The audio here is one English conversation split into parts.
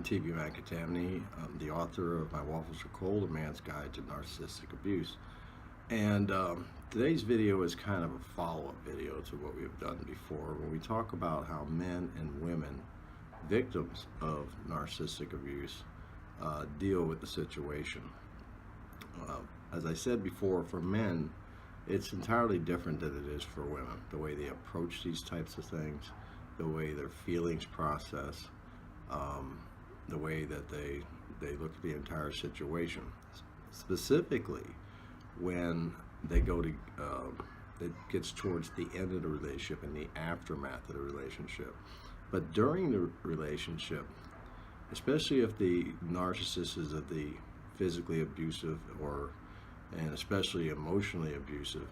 T.V. McAtamney. I'm the author of My Waffles Are Cold, A Man's Guide to Narcissistic Abuse. And today's video is kind of a follow-up video to what we've done before, when we talk about how men and women, victims of narcissistic abuse, deal with the situation. As I said before, for men, it's entirely different than it is for women. The way they approach these types of things, the way their feelings process, the way that they look at the entire situation. Specifically, when they go to, it gets towards the end of the relationship and the aftermath of the relationship. But during the relationship, especially if the narcissist is of the physically abusive and especially emotionally abusive,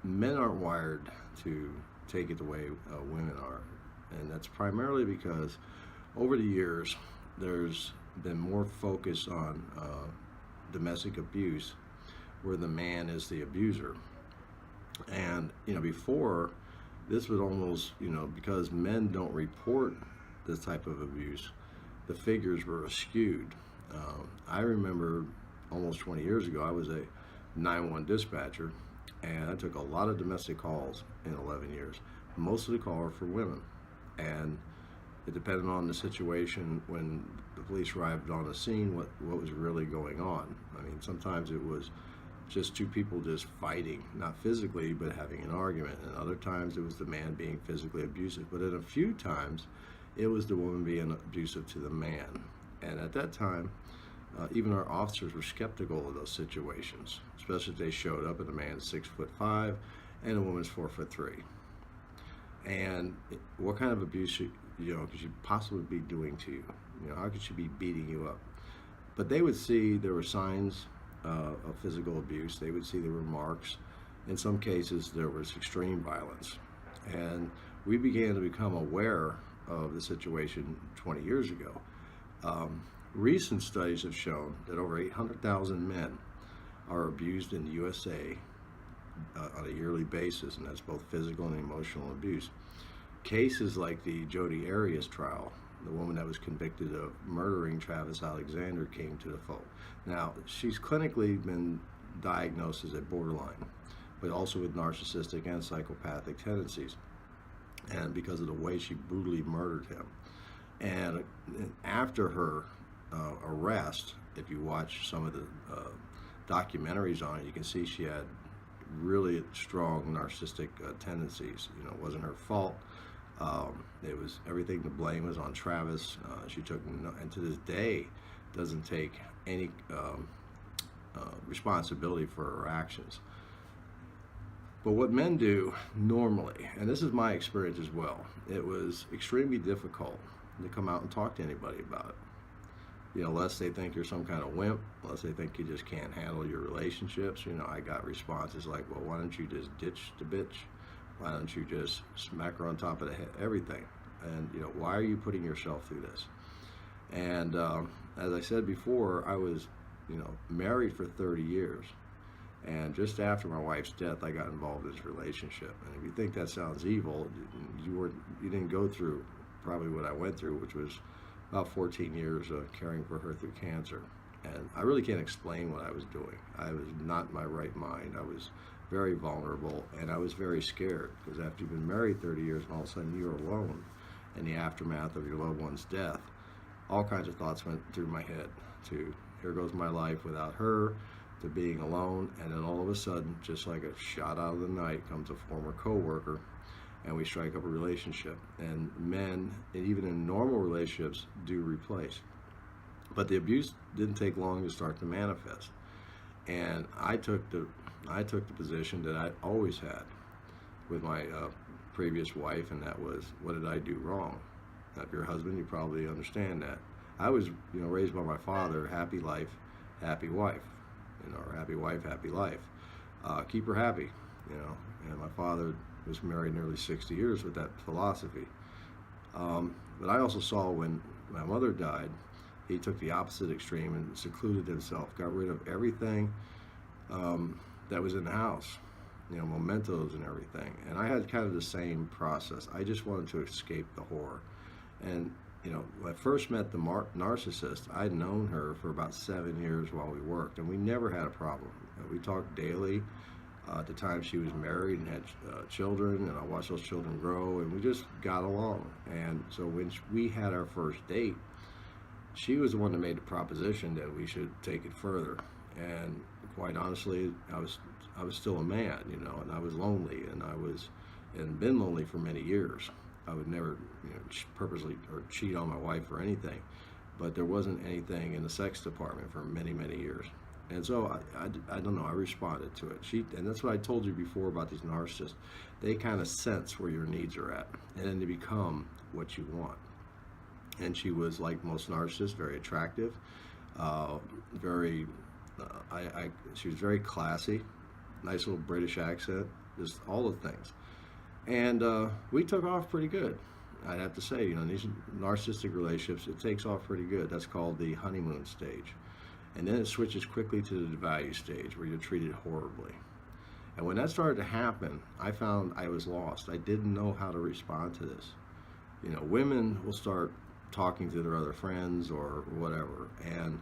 men aren't wired to take it the way women are. And that's primarily because over the years, there's been more focus on domestic abuse, where the man is the abuser. And, before, this would almost, because men don't report this type of abuse, the figures were skewed. I remember almost 20 years ago, I was a 911 dispatcher, and I took a lot of domestic calls in 11 years. Most of the calls were for women. And it depended on the situation. When the police arrived on the scene, what was really going on. I mean, sometimes it was just two people just fighting, not physically, but having an argument. And other times it was the man being physically abusive. But at a few times, it was the woman being abusive to the man. And at that time, even our officers were skeptical of those situations, especially if they showed up and the man's 6'5" and a woman's 4'3". And what kind of abuse could she possibly be doing to you? How could she be beating you up? But they would see there were signs of physical abuse. They would see there were marks. In some cases, there was extreme violence. And we began to become aware of the situation 20 years ago. Recent studies have shown that over 800,000 men are abused in the USA on a yearly basis, and that's both physical and emotional abuse. Cases like the Jodi Arias trial, the woman that was convicted of murdering Travis Alexander, came to the fore. Now, she's clinically been diagnosed as a borderline, but also with narcissistic and psychopathic tendencies, and because of the way she brutally murdered him. And after her arrest, if you watch some of the documentaries on it, you can see she had really strong narcissistic tendencies. It wasn't her fault. It was everything. The blame was on Travis. She took, and to this day, doesn't take any responsibility for her actions. But what men do normally, and this is my experience as well, it was extremely difficult to come out and talk to anybody about it. Unless they think you're some kind of wimp, unless they think you just can't handle your relationships. I got responses like, well, why don't you just ditch the bitch? Why don't you just smack her on top of the head? Everything. And, why are you putting yourself through this? And as I said before, I was, married for 30 years. And just after my wife's death, I got involved in this relationship. And if you think that sounds evil, you didn't go through probably what I went through, which was about 14 years of caring for her through cancer. And I really can't explain what I was doing. I was not in my right mind. I was very vulnerable, and I was very scared, because after you've been married 30 years and all of a sudden you're alone in the aftermath of your loved one's death, all kinds of thoughts went through my head, to here goes my life without her, to being alone. And then all of a sudden, just like a shot out of the night, comes a former co-worker, and we strike up a relationship. And men, and even in normal relationships, do replace. But the abuse didn't take long to start to manifest. And I took the position that I always had with my previous wife, and that was, what did I do wrong? Now, if you're a husband, you probably understand that. I was, raised by my father, happy life, happy wife, or happy wife, happy life. Keep her happy, and my father was married nearly 60 years with that philosophy. But I also saw when my mother died, he took the opposite extreme and secluded himself, got rid of everything that was in the house, mementos and everything. And I had kind of the same process. I just wanted to escape the horror. And when I first met the narcissist, I'd known her for about 7 years while we worked, and we never had a problem. We talked daily. At the time, she was married and had children, and I watched those children grow, and we just got along. And so when we had our first date, she was the one that made the proposition that we should take it further. And quite honestly, I was still a man, and I was lonely, and been lonely for many years. I would never, purposely or cheat on my wife or anything, but there wasn't anything in the sex department for many, many years. And so I don't know, I responded to it. And that's what I told you before about these narcissists. They kind of sense where your needs are at, and then they become what you want. And she was, like most narcissists, very attractive, very, she was very classy, nice little British accent, just all the things. And we took off pretty good. I'd have to say, in these narcissistic relationships, it takes off pretty good. That's called the honeymoon stage. And then it switches quickly to the devalue stage, where you're treated horribly. And when that started to happen, I found I was lost. I didn't know how to respond to this. Women will start talking to their other friends or whatever, and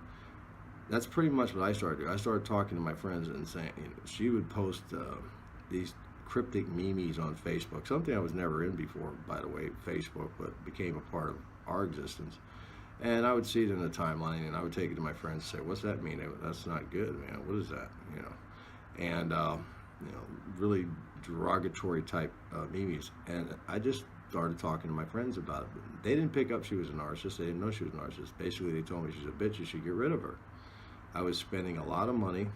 that's pretty much what I started doing. I started talking to my friends and saying, she would post these cryptic memes on Facebook, something I was never in before, by the way, Facebook, but became a part of our existence. And I would see it in the timeline, and I would take it to my friends and say, "What's that mean? That's not good, man. What is that?" And really derogatory type memes. And I just started talking to my friends about it. They didn't pick up she was a narcissist. They didn't know she was a narcissist. Basically, they told me she's a bitch. You should get rid of her. I was spending a lot of money,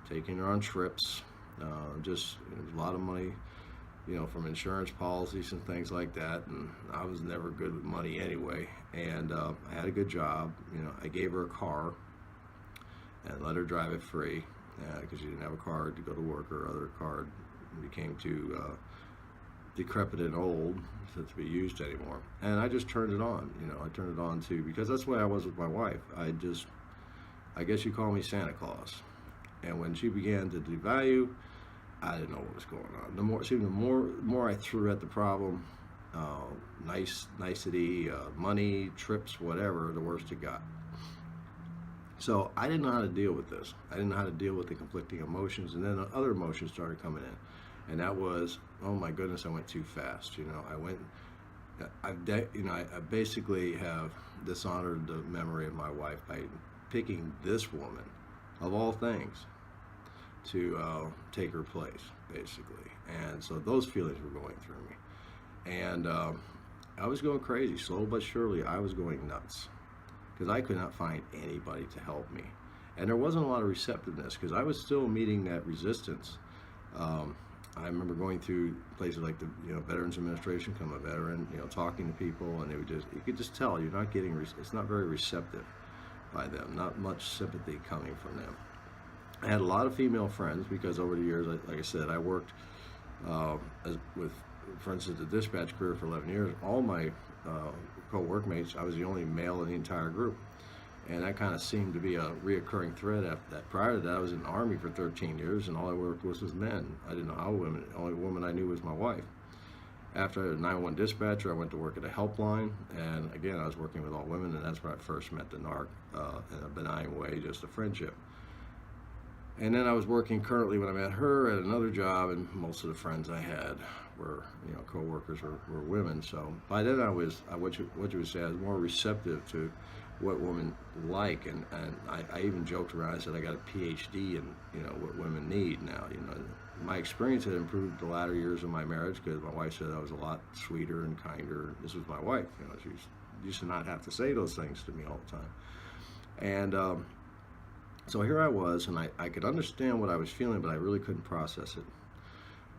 taking her on trips. It was a lot of money, from insurance policies and things like that. And I was never good with money anyway. And I had a good job. I gave her a car and let her drive it free because she didn't have a car to go to work. Her other car became too decrepit and old to be used anymore. And I just turned it on. I turned it on too, because that's the way I was with my wife. I guess you call me Santa Claus. And when she began to devalue, I didn't know what was going on. The more I threw at the problem, nicety, money, trips, whatever, the worse it got. So I didn't know how to deal with this. I didn't know how to deal with the conflicting emotions, and then other emotions started coming in, and that was, oh my goodness, I went too fast. I basically have dishonored the memory of my wife by picking this woman, of all things, to take her place, basically. And so those feelings were going through me. And I was going crazy. Slow but surely, I was going nuts, because I could not find anybody to help me. And there wasn't a lot of receptiveness, because I was still meeting that resistance. I remember going through places like the Veterans Administration, become a veteran, talking to people, and you could just tell you're not getting, it's not very receptive by them, not much sympathy coming from them. I had a lot of female friends, because over the years, like I said, I worked with, for instance, the dispatch career for 11 years. All my co-workmates, I was the only male in the entire group. And that kind of seemed to be a reoccurring thread after that. Prior to that, I was in the Army for 13 years, and all I worked with was men. I didn't know how women. The only woman I knew was my wife. After I was a 911 dispatcher, I went to work at a helpline, and again, I was working with all women, and that's where I first met the narc in a benign way, just a friendship. And then I was working currently when I met her at another job, and most of the friends I had were, co-workers were women. So by then I was, what you would say, I was more receptive to what women like, and I even joked around. I said I got a PhD in what women need now. My experience had improved the latter years of my marriage, because my wife said I was a lot sweeter and kinder. This was my wife. She used to not have to say those things to me all the time. And so here I was, and I could understand what I was feeling, but I really couldn't process it.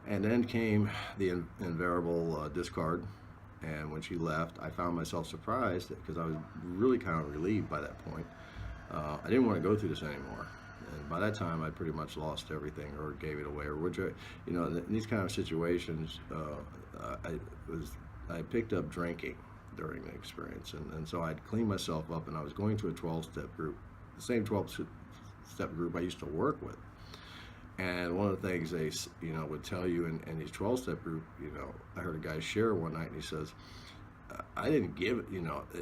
And then came the invariable discard. And when she left, I found myself surprised, because I was really kind of relieved by that point. I didn't want to go through this anymore. And by that time, I pretty much lost everything, or gave it away, or in these kind of situations, I picked up drinking during the experience, and so I'd clean myself up, and I was going to a 12-step group, the same 12-step group I used to work with. And one of the things they, would tell you in these 12-step group, I heard a guy share one night, and he says, I didn't give it,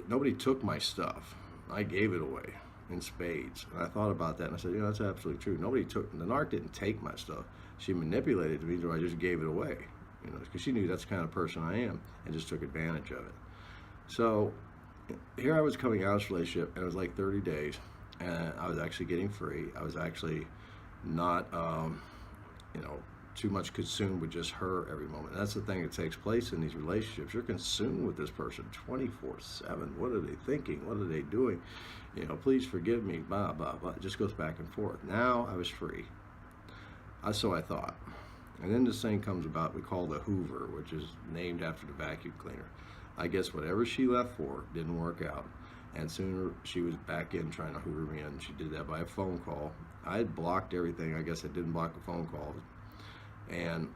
nobody took my stuff. I gave it away in spades. And I thought about that and I said, that's absolutely true. The narc didn't take my stuff. She manipulated me, so I just gave it away, because she knew that's the kind of person I am and just took advantage of it. So here I was coming out of this relationship, and it was like 30 days, and I was actually getting free. I was actually not, too much consumed with just her every moment. And that's the thing that takes place in these relationships. You're consumed with this person 24/7. What are they thinking? What are they doing? Please forgive me, blah, blah, blah. It just goes back and forth. Now I was free. So I thought. And then this thing comes about we call the Hoover, which is named after the vacuum cleaner. I guess whatever she left for didn't work out. And sooner she was back in trying to hoover me in. She did that by a phone call. I had blocked everything. I guess I didn't block the phone calls. And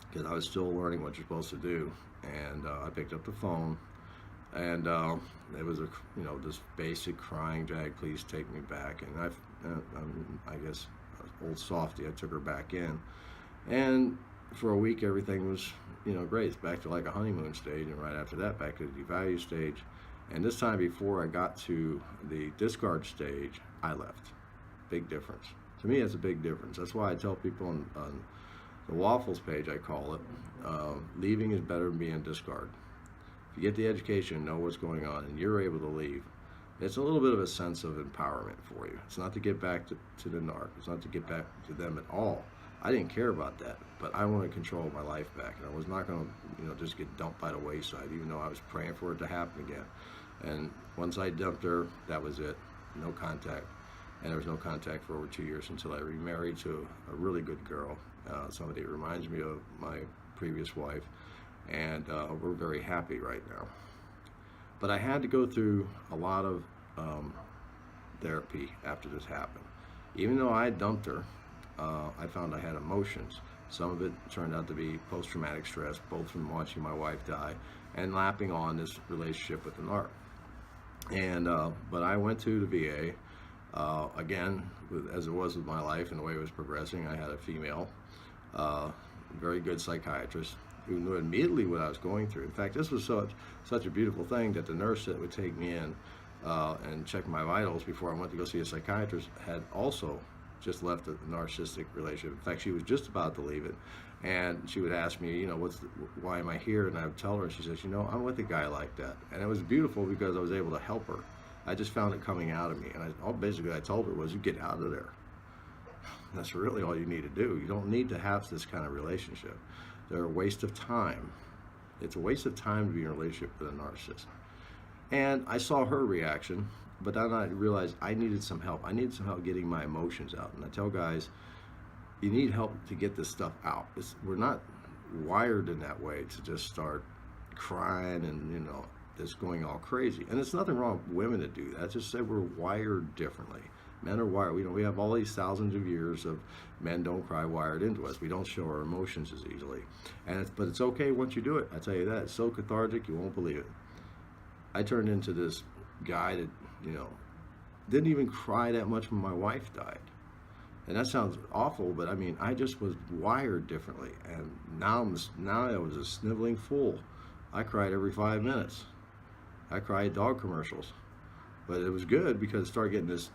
because I was still learning what you're supposed to do. And I picked up the phone. And it was this basic crying drag, please take me back. And I guess old softy, I took her back in. And for a week, everything was, great. It's back to like a honeymoon stage. And right after that, back to the devalue stage. And this time before I got to the discard stage, I left. Big difference. To me, that's a big difference. That's why I tell people on the Waffles page, I call it, leaving is better than being discard. If you get the education and know what's going on and you're able to leave, it's a little bit of a sense of empowerment for you. It's not to get back to the narc. It's not to get back to them at all. I didn't care about that, but I wanted to control my life back. And I was not going to, just get dumped by the wayside, even though I was praying for it to happen again. And once I dumped her, that was it. No contact. And there was no contact for over 2 years until I remarried to a really good girl. Somebody that reminds me of my previous wife. And we're very happy right now. But I had to go through a lot of therapy after this happened. Even though I dumped her, I found I had emotions. Some of it turned out to be post-traumatic stress, both from watching my wife die and lapping on this relationship with the narc. And but I went to the VA again, as it was with my life and the way it was progressing. I had a female, very good psychiatrist who knew immediately what I was going through. In fact, this was such a beautiful thing that the nurse that would take me in and check my vitals before I went to go see a psychiatrist had also just left a narcissistic relationship. In fact, she was just about to leave it, and she would ask me, why am I here? And I would tell her, and she says, I'm with a guy like that. And it was beautiful because I was able to help her. I just found it coming out of me, and basically I told her was, you get out of there. That's really all you need to do. You don't need to have this kind of relationship. They're a waste of time. It's a waste of time to be in a relationship with a narcissist. And I saw her reaction, but then I realized I needed some help. I needed some help getting my emotions out. And I tell guys, you need help to get this stuff out. We're not wired in that way to just start crying and, just going all crazy. And there's nothing wrong with women that do that. I just say we're wired differently. Men are wired. We have all these thousands of years of men don't cry wired into us. We don't show our emotions as easily. But it's okay once you do it. I tell you that. It's so cathartic, you won't believe it. I turned into this guy that, didn't even cry that much when my wife died. And that sounds awful, but I just was wired differently. And now I was a sniveling fool. I cried every 5 minutes. I cried dog commercials. But it was good because it started getting this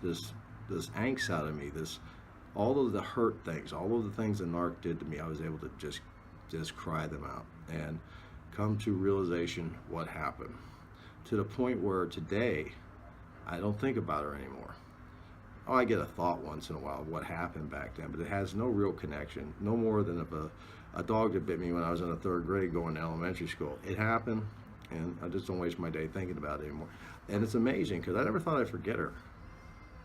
angst out of me, all of the hurt things, all of the things the narc did to me. I was able to just cry them out and come to realization what happened, to the point where today I don't think about her anymore. Oh, I get a thought once in a while of what happened back then, but it has no real connection, no more than if a dog that bit me when I was in the 3rd grade going to elementary school. It happened, and I just don't waste my day thinking about it anymore. And it's amazing because I never thought I'd forget her.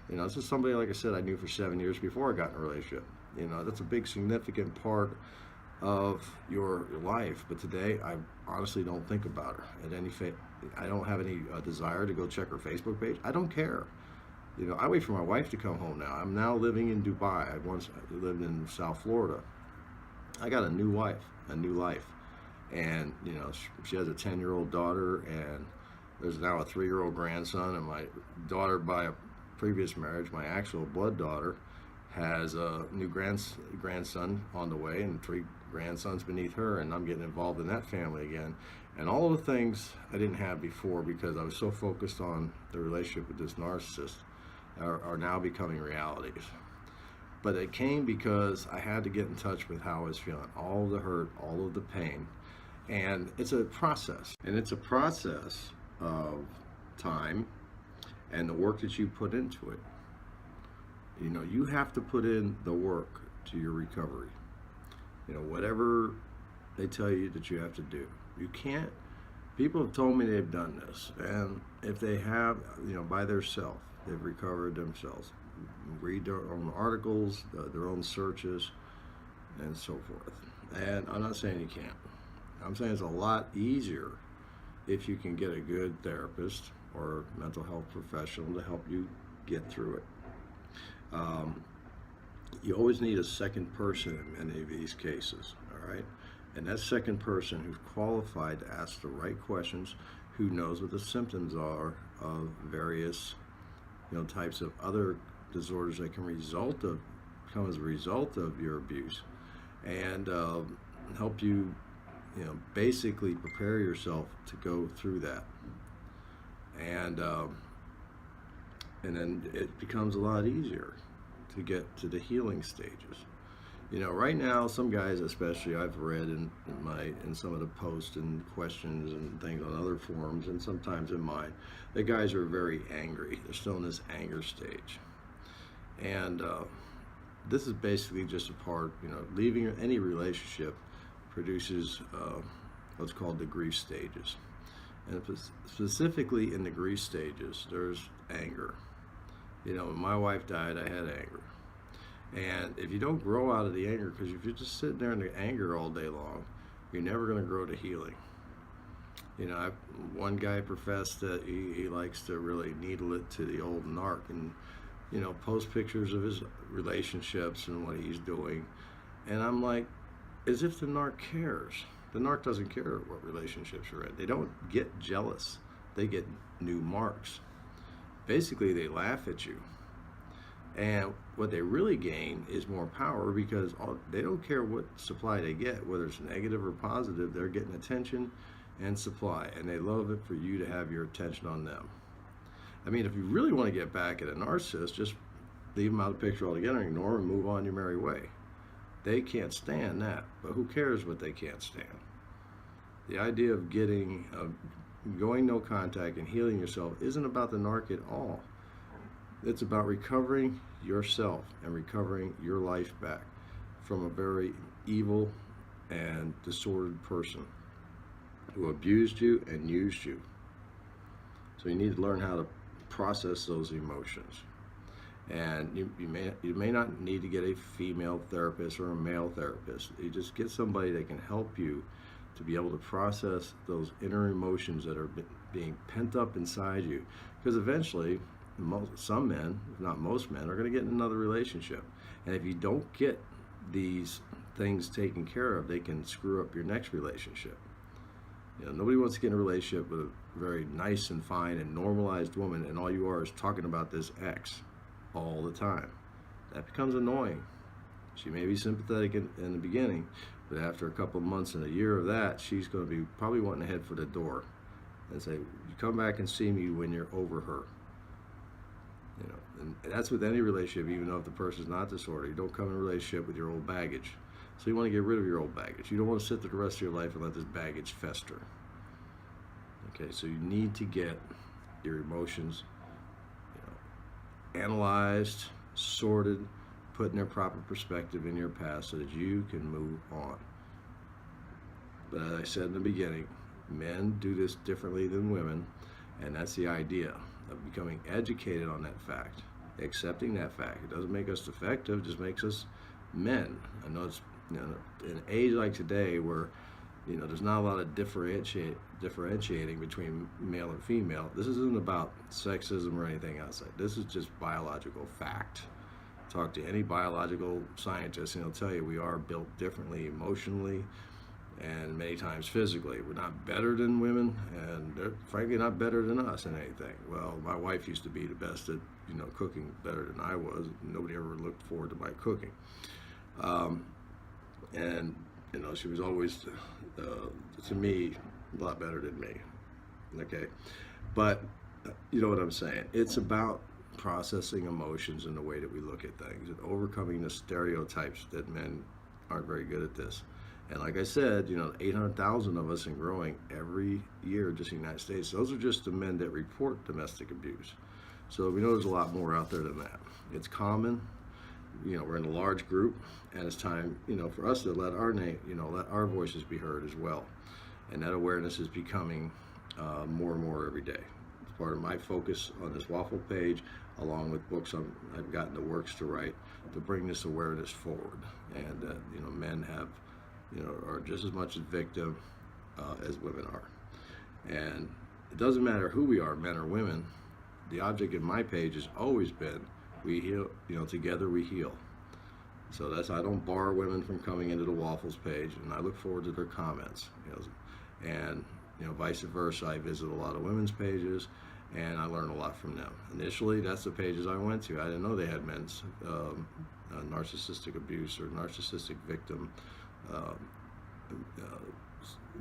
This is somebody, like I said, I knew for 7 years before I got in a relationship. That's a big significant part of your life. But today, I honestly don't think about her I don't have any desire to go check her Facebook page. I don't care. I wait for my wife to come home now. I'm now living in Dubai. I once lived in South Florida. I got a new wife, a new life. And, she has a 10-year-old daughter, and there's now a 3-year-old grandson. And my daughter, by a previous marriage, my actual blood daughter, has a new grandson on the way, and 3 grandson's beneath her, and I'm getting involved in that family again. And all of the things I didn't have before because I was so focused on the relationship with this narcissist are now becoming realities. But it came because I had to get in touch with how I was feeling, all of the hurt, all of the pain. And it's a process. And it's a process of time and the work that you put into it. You know, you have to put in the work to your recovery. You know, whatever they tell you that you have to do. You can't, people have told me they've done this. And if they have, you know, by themselves, they've recovered themselves. Read their own articles, their own searches, and so forth. And I'm not saying you can't. I'm saying it's a lot easier if you can get a good therapist or mental health professional to help you get through it. You always need a second person in many of these cases, all right? And that second person who's qualified to ask the right questions, who knows what the symptoms are of various, you know, types of other disorders that can come as a result of your abuse, and help you, you know, basically prepare yourself to go through that. And then it becomes a lot easier to get to the healing stages. You know, right now, some guys, especially, I've read in some of the posts and questions and things on other forums, and sometimes in mine, the guys are very angry. They're still in this anger stage. And this is basically just a part, you know, leaving any relationship produces what's called the grief stages. And specifically in the grief stages, there's anger. You know, when my wife died, I had anger. And if you don't grow out of the anger, because if you're just sitting there in the anger all day long, you're never going to grow to healing. You know, one guy professed that he likes to really needle it to the old narc and, you know, post pictures of his relationships and what he's doing. And I'm like, as if the narc cares. The narc doesn't care what relationships you're in. They don't get jealous. They get new marks. Basically, they laugh at you. And what they really gain is more power because they don't care what supply they get, whether it's negative or positive, they're getting attention and supply. And they love it for you to have your attention on them. I mean, if you really want to get back at a narcissist, just leave them out of the picture altogether, ignore them, and move on your merry way. They can't stand that, but who cares what they can't stand? The idea of going no contact and healing yourself isn't about the narc at all. It's about recovering yourself and recovering your life back from a very evil and disordered person who abused you and used you. So you need to learn how to process those emotions. And you may not need to get a female therapist or a male therapist. You just get somebody that can help you to be able to process those inner emotions that are being pent up inside you. Because eventually, some men, if not most men, are going to get in another relationship. And if you don't get these things taken care of, they can screw up your next relationship. You know, nobody wants to get in a relationship with a very nice and fine and normalized woman, and all you are is talking about this ex all the time. That becomes annoying. She may be sympathetic in the beginning, but after a couple of months and a year of that, she's going to be probably wanting to head for the door and say, you come back and see me when you're over her. You know, and that's with any relationship, even though if the person's not disordered. You don't come in a relationship with your old baggage. So you want to get rid of your old baggage. You don't want to sit there the rest of your life and let this baggage fester. Okay, so you need to get your emotions, you know, analyzed, sorted, put in their proper perspective in your past so that you can move on. But as I said in the beginning, men do this differently than women, and that's the idea of becoming educated on that fact, accepting that fact. It doesn't make us defective, it just makes us men. I know it's, you know, in an age like today where, you know, there's not a lot of differentiating between male and female. This isn't about sexism or anything outside. This is just biological fact. Talk to any biological scientist and he'll tell you we are built differently emotionally and many times physically. We're not better than women, and they're frankly not better than us in anything. Well, my wife used to be the best at, you know, cooking better than I was. Nobody ever looked forward to my cooking. And You know, she was always, to me, a lot better than me. Okay, but you know what I'm saying? It's about processing emotions in the way that we look at things and overcoming the stereotypes that men aren't very good at this. And like I said, you know, 800,000 of us and growing every year just in the United States. Those are just the men that report domestic abuse. So we know there's a lot more out there than that. It's common. You know, we're in a large group, and it's time, you know, for us to let our name, you know, let our voices be heard as well. And that awareness is becoming more and more every day. It's part of my focus on this waffle page, along with books I've gotten the works to write to bring this awareness forward. And you know, men have, you know, are just as much a victim as women are. And it doesn't matter who we are, men or women. The object of my page has always been, we heal, you know, together we heal. So that's, I don't bar women from coming into the Waffles page, and I look forward to their comments. You know, and you know, vice versa. I visit a lot of women's pages, and I learn a lot from them. Initially, that's the pages I went to. I didn't know they had men's narcissistic abuse or narcissistic victim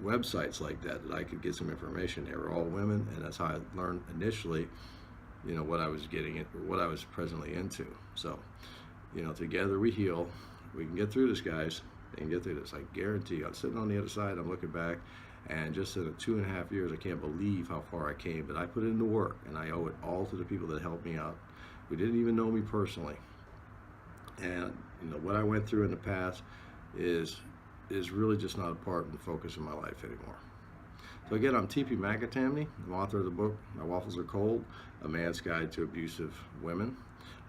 websites like that I could get some information. They were all women, and that's how I learned initially, you know, what I was getting at, what I was presently into. So, you know, together we heal. We can get through this, guys. We can get through this. I guarantee you. I'm sitting on the other side. I'm looking back, and just in the 2.5 years, I can't believe how far I came. But I put in the work, and I owe it all to the people that helped me out, who didn't even know me personally. And you know, what I went through in the past is really just not a part and focus of my life anymore. So again, I'm TP McAtamney. I'm author of the book, My Waffles Are Cold, A Man's Guide to Abusive Women.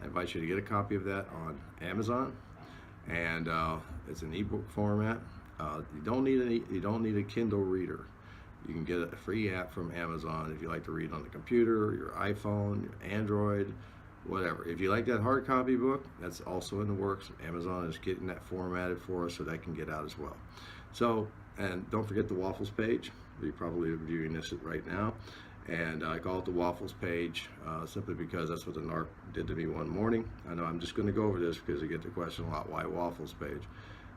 I invite you to get a copy of that on Amazon, and it's an ebook format. You don't need a Kindle reader. You can get a free app from Amazon if you like to read on the computer, your iPhone, your Android, whatever. If you like that hard copy book, that's also in the works. Amazon is getting that formatted for us so that can get out as well. So, and don't forget the Waffles page. You're probably reviewing this right now. And I call it the Waffles page simply because that's what the narc did to me one morning. I know I'm just going to go over this because I get the question a lot, why Waffles page?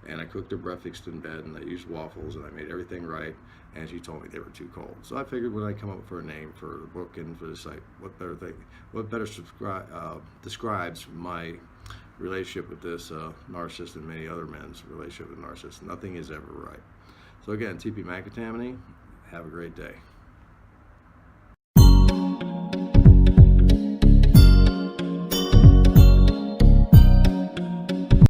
And I cooked her breakfast in bed, and I used waffles, and I made everything right, and she told me they were too cold. So I figured when I come up for a name for the book and for the site, what better describes my relationship with this narcissist and many other men's relationship with narcissists. Nothing is ever right. So again, TP McAtamney, have a great day.